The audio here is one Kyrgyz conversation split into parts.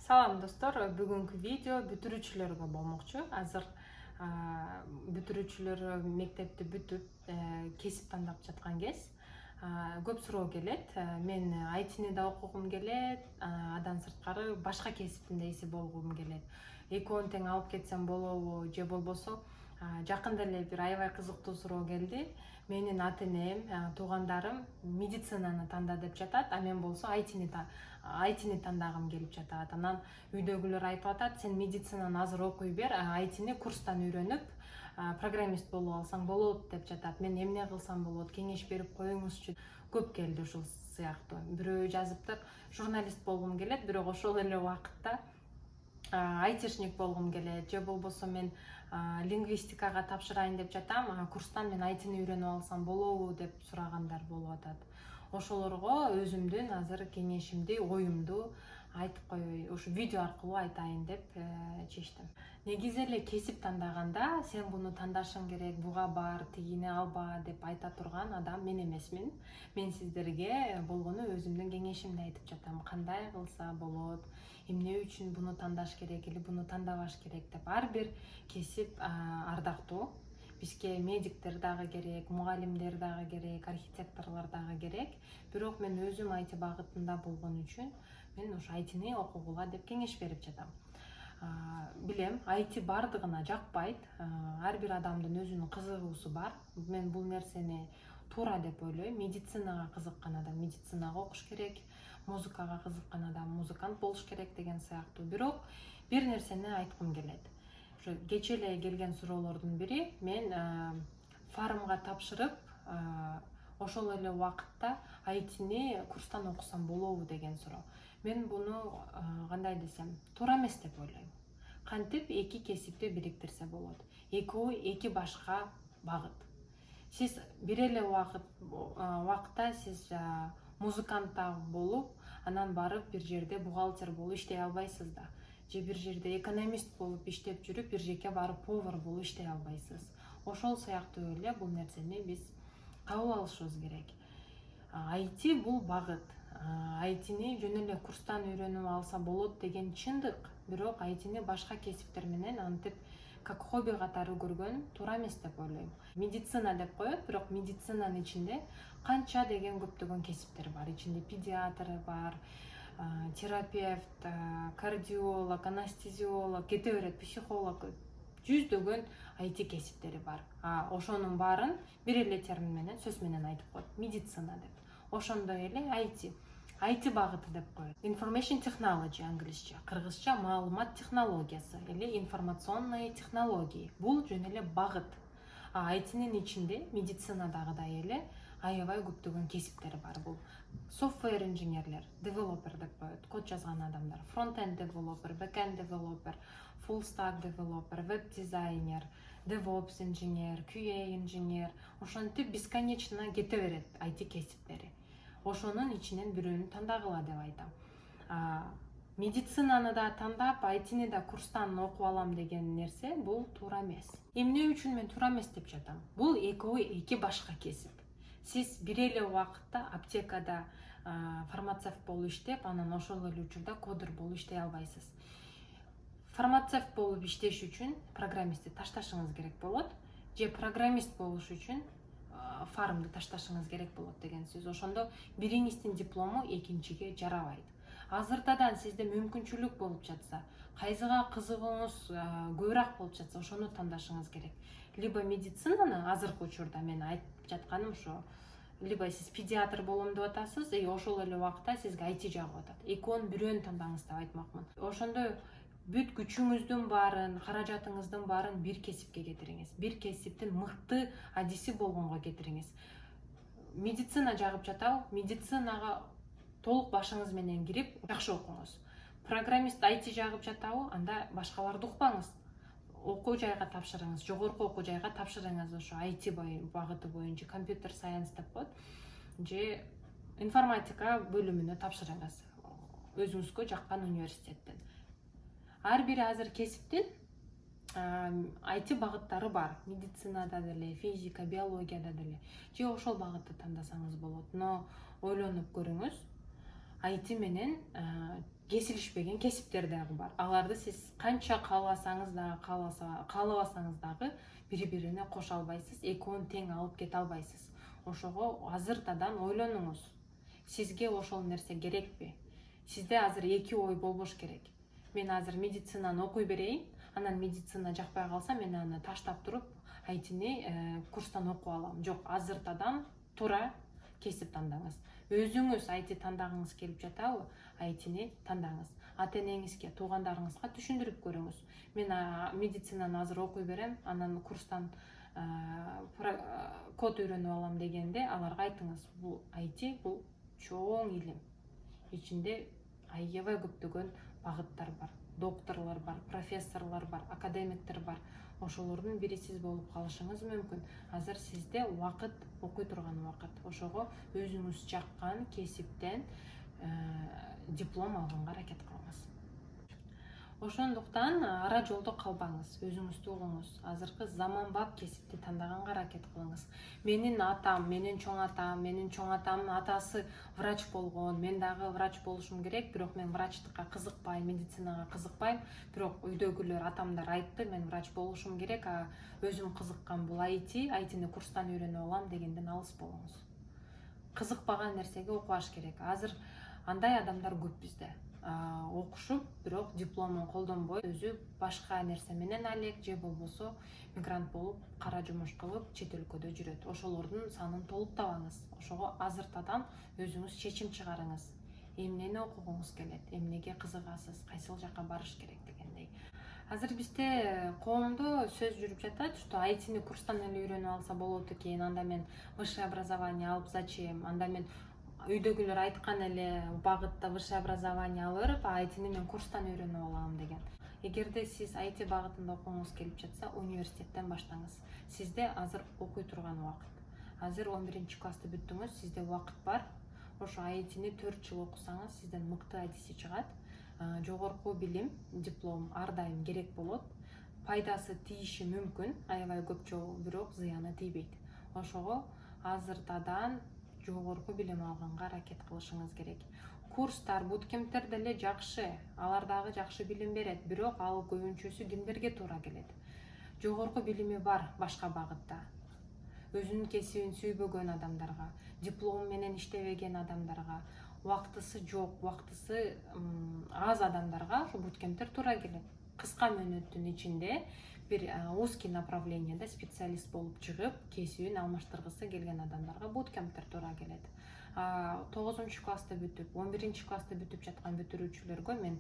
Салам достор, бүгүнкү видео бүтүрүүчүлөргө болмокчу. Азыр бүтүрүүчүлөр мектепти бүтүп кесип тандап жаткан кез көп суроо келет. Мен айтини да окугум келет, андан сырткары башка кесиптин да ээси болгум келет. Экөөнү тең алып кетсем болобу же болбосо жакында эле бир аябай кызыктуу суроо келди. Менин ата энем, туугандарым медицинаны танда деп жатат, а мен болсо айтини тандагым келип жатат. Анан үйдөгүлөр айтып атат, сен медицинаны азыр окуй бер, айтини курстан үйрөнүп программист болуп алсаң болот деп жатат. Мен эмне кылсам болот, кеңеш берип коюңузчу. Көп келди ушул сыяктуу. Бирөө жазыптыр, журналист болгум келет, бирок ошол эле убакытта айтишник болгум келет, же болбосо мен лингвистикага тапшырайын деп жатам, курстан мен айтини үйрөнүп алсам болобу деп сурагандар болуп атат. Ошолорго өзүмдүн азыр кеңешимди, оюмду айтып коюй, ушу видео аркылуу айтайын деп чечтим. Негизи эле кесип тандаганда сен буну тандашың керек, буга бар, тигини алба деп айта турган адам мен эмесмин. Мен сиздерге болгону өзүмдүн кеңешимди айтып жатам. Кандай кылса болот, эмне үчүн буну тандаш керек или буну тандабаш керек деп. Ар бир кесип ардактуу. Бизге медиктер дагы керек, мугалимдер дагы керек, архитекторлор дагы керек. Бирок мен өзүм айти багытында болгон үчүн мен ушу айтини окугула деп кеңеш берип жатам. Билем, айти бардыгына жакпайт. Ар бир адамдын өзүнүн кызыгуусу бар. Мен бул нерсени туура деп ойлойм. Медицинага кызыккан адам медицинага окуш керек, музыкага кызыккан адам музыкант болуш керек деген сыяктуу. Бирок бир нерсени айткым келет. Кечээ эле келген суроолордун бири, мен фармга тапшырып, ошол эле убакытта айтини курстан окусам болобу деген суроо. Мен буну кандай десем, туура эмес деп ойлойм. Кантип эки кесипти бириктирсе болот. Экөө эки башка багыт. Сиз бир эле убакытта сиз музыкант болуп, анан барып бир жерде бухгалтер болуп иштей албайсыз да. Же бир жерде экономист болуп иштеп жүрүп, бир жеке барып повар болуп иштей албайсыз. Ошол сыяктуу эле бул нерсени биз кабыл алышыбыз керек. Айти бул багыт. Айтини жөн эле курстан үйрөнүп алса болот деген чындык. Бирок айтини башка кесиптер менен антип как хобби катары көргөн туура эмес деп ойлойм. Медицина деп коет, бирок медицинанын ичинде канча деген көптөгөн кесиптер бар. Ичинде педиатр бар, терапевт, кардиолог, анестезиолог, кете берет, психолог, жүздөгөн айти кесиптери бар. Ошонун баарын бир эле термин менен, сөз менен айтып коет, медицина деп. Ошондой эле айти багыты деп коет. Information technology англисче, кыргызча маалымат технологиясы или информационные технологии. Бул жөн эле багыт. Айтинин ичинде медицинадагыдай эле аябай көптөгөн кесиптер бар. Бул software инженерлер, developer деп коет, код жазган адамдар, front-end developer, back-end developer, full stack developer, web дизайнер, DevOps инженер, QA инженер, ошентип бесконечно кете берет айти кесиптери. Ошонун ичинен бирөөнү тандагыла деп айтам. Медицинаны да тандап, айтини да курстан окуп алам деген нерсе бул туура эмес. Эмне үчүн мен туура эмес деп жатам? Бул экөө эки башка кесип. Сиз бир эле убакытта аптекада фармацевт болуп иштеп, анан ошол эле учурда кодер болуп иштей албайсыз. Фармацевт болуп иштеш үчүн программистти ташташыңыз керек болот, же программист болуш үчүн фармды ташташыңыз керек болот деген сөз. Ошондо бириңиздин диплому экинчиге жарабайт. Азыртадан сизде мүмкүнчүлүк болуп жатса, кайсыга кызыгууңуз көбүрөөк болуп жатса, ошону тандашыңыз керек. Либо медицинаны азыркы учурда мен айтып жатканым ошо, либо сиз педиатр болом деп атасыз, ошол эле убакытта сизге айти жагып атат. Экөөнүн бирөөнү тандаңыз деп айтмакмын. Ошондо бүт күчүңүздүн баарын, каражатыңыздын баарын бир кесипке кетириңиз. Бир кесиптин мыкты адиси болгонго кетириңиз. Медицина жагып жатабы? Медицинага толук башыңыз менен кирип, жакшы окуңуз. Программист айти жагып жатабы? Анда башкаларды укпаңыз. Окуу жайга тапшырыңыз, жогорку окуу жайга тапшырыңыз, ошо айти багыты боюнча, компьютер сайенс деп коет, же информатика бөлүмүнө тапшырыңыз, өзүңүзгө жаккан университеттен. Ар бир азыр кесиптин айти багыттары бар. Медицинада деле, физика, биологияда деле. Же ошол багытты тандасаңыз болот. Но ойлонуп көрүңүз. Айти менен кесилишпеген кесиптер дагы бар. Аларды сиз канча кааласаңыз дагы каалабасаңыз дагы бири бирине кошо албайсыз, экөөнү тең алып кете албайсыз. Ошого азыртадан ойлонуңуз. Сизге ошол нерсе керекпи? Сизде азыр эки ой болбош керек. Мен азыр медицинаны окуй берейин, анан медицина жакпай калса мен аны таштап туруп айтини курстан окуп алам. Жок, азыртадан туура кесип тандаңыз. Өзүңүз айти тандагыңыз келип жатабы, айтини тандаңыз. Ата энеңизге, туугандарыңызга түшүндүрүп көрүңүз. Мен медицинаны азыр окуй берем, анан курстан код үйрөнүп алам дегенде аларга айтыңыз, бул айти бул чоң илим. Ичинде аябай көптөгөн багыттар бар, докторлор бар, профессорлор бар, академиктер бар. Ошолордун бири сиз болуп калышыңыз мүмкүн. Азыр сизде убакыт, окуй турган убакыт. Ошого өзүңүз жаккан кесиптен диплом алганга аракет кылыңыз. Ошондуктан ара жолдо калбаңыз, өзүңүздү угуңуз. Азыркы заманбап кесипти тандаганга аракет кылыңыз. Менин атам, менин чоң атамдын атасы врач болгон, мен дагы врач болушум керек, бирок мен врачтыкка кызыкпайм, медицинага кызыкпайм. Бирок үйдөгүлөр, атамдар айтты, мен врач болушум керек, өзүм кызыккан бул айтини курстан үйрөнүп алам дегенден алыс болуңуз. Кызыкпаган нерсеге окубаш керек. Азыр андай адамдар көп бизде. Окушуп, бирок дипломун колдонбой, өзү башка нерсе менен алек же болбосо мигрант болуп, кара жумуш кылып, чет өлкөдө жүрөт. Ошолордун санын толуктабаңыз. Ошого азыртадан өзүңүз чечим чыгарыңыз. Эмнени окугуңуз келет, эмнеге кызыгасыз, кайсыл жака барыш керек дегендей. Азыр бизде коомдо сөз жүрүп жатат, что айтини курстан эле үйрөнүп алса болот экен, анда мен высшее образование алып зачем, анда мен үйдөгүлөр айткан эле багытта высшее образование алып берип, айтини мен курстан үйрөнүп алам деген. Эгерде сиз айти багытында окугуңуз келип жатса, университеттен баштаңыз. Сизде азыр окуй турган убакыт. Азыр 11 классты бүттүңүз, сизде убакыт бар. Ошо айтини 4 жыл окусаңыз, сизден мыкты айтиси чыгат. Жогорку билим, диплом ар дайым керек болот. Пайдасы тийиши мүмкүн, аябай көп жолу, бирок зыяны тийбейт. Ошого азыртадан жогорку билим алганга аракет кылышыңыз керек. Курстар, буткемптер деле жакшы, алар дагы жакшы билим берет, бирок ал көбүнчөсү кимдерге туура келет? Жогорку билими бар башка багытта, өзүнүн кесибин сүйбөгөн адамдарга, диплом менен иштебеген адамдарга, убактысы жок, убактысы аз адамдарга ушу буткемптер туура келет. Кыска мөөнөттүн ичинде бир узкий направленияда специалист болуп чыгып, кесибин алмаштыргысы келген адамдарга буткемптер туура келет. 9 классты бүтүп, 11 классты бүтүп жаткан бүтүрүүчүлөргө мен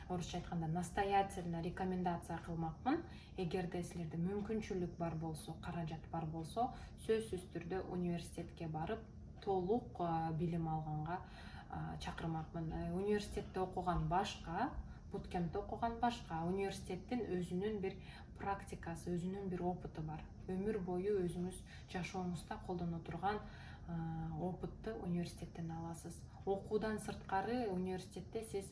орусча айтканда настоятельно рекомендация кылмакмын. Эгерде силерде мүмкүнчүлүк бар болсо, каражат бар болсо, сөзсүз түрдө университетке барып, толук билим алганга чакырмакмын. Университетте окуган башка, буткемпте окуган башка. Университеттин өзүнүн бир практикасы, өзүнүн бир опыты бар. Өмүр бою өзүңүз жашооңузда колдоно турган опытты университеттен аласыз. Окуудан сырткары университетте сиз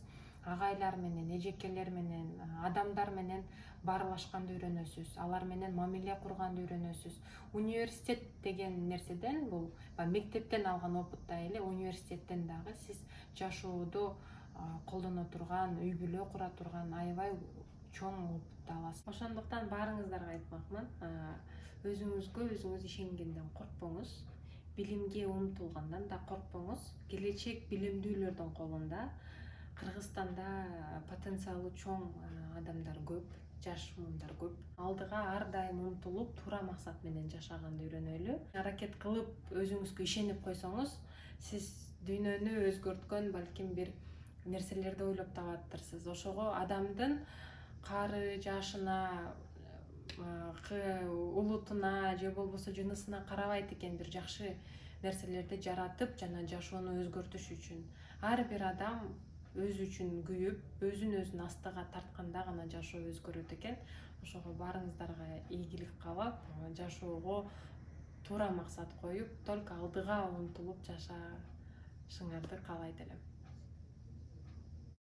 агайлар менен, эжекелер менен, адамдар менен баарлашканды үйрөнөсүз, алар менен мамиле курганды үйрөнөсүз. Университет деген нерседен, бул мектептен алган опыттай эле университеттен дагы сиз жашоодо колдоно турган, үй бүлө кура турган аябай чоң опытты аласыз. Ошондуктан баарыңыздарга айтмакмын, өзүңүзгө өзүңүз ишенгенден коркпоңуз, билимге умтулгандан да коркпоңуз. Келечек билимдүүлөрдүн колунда. Кыргызстанда потенциалы чоң адамдар көп, жаш муундар көп. Алдыга ар дайым умтулуп, туура максат менен жашаганды үйрөнөлү. Аракет кылып, өзүңүзгө ишенип койсоңуз, сиз дүйнөнү өзгөрткөн балким бир нерселерди ойлоп табаттырсыз. Ошого адамдын кары, жашына, улутуна же болбосо жынысына карабайт экен, бир жакшы нерселерди жаратып жана жашоону өзгөртүш үчүн. Ар бир адам өзү үчүн күйүп, өзүн астыга тартканда гана жашоо өзгөрөт экен. Ошого баарыңыздарга ийгилик каалап, жашоого туура максат коюп, только алдыга умтулуп жашашыңарды каалайт элем.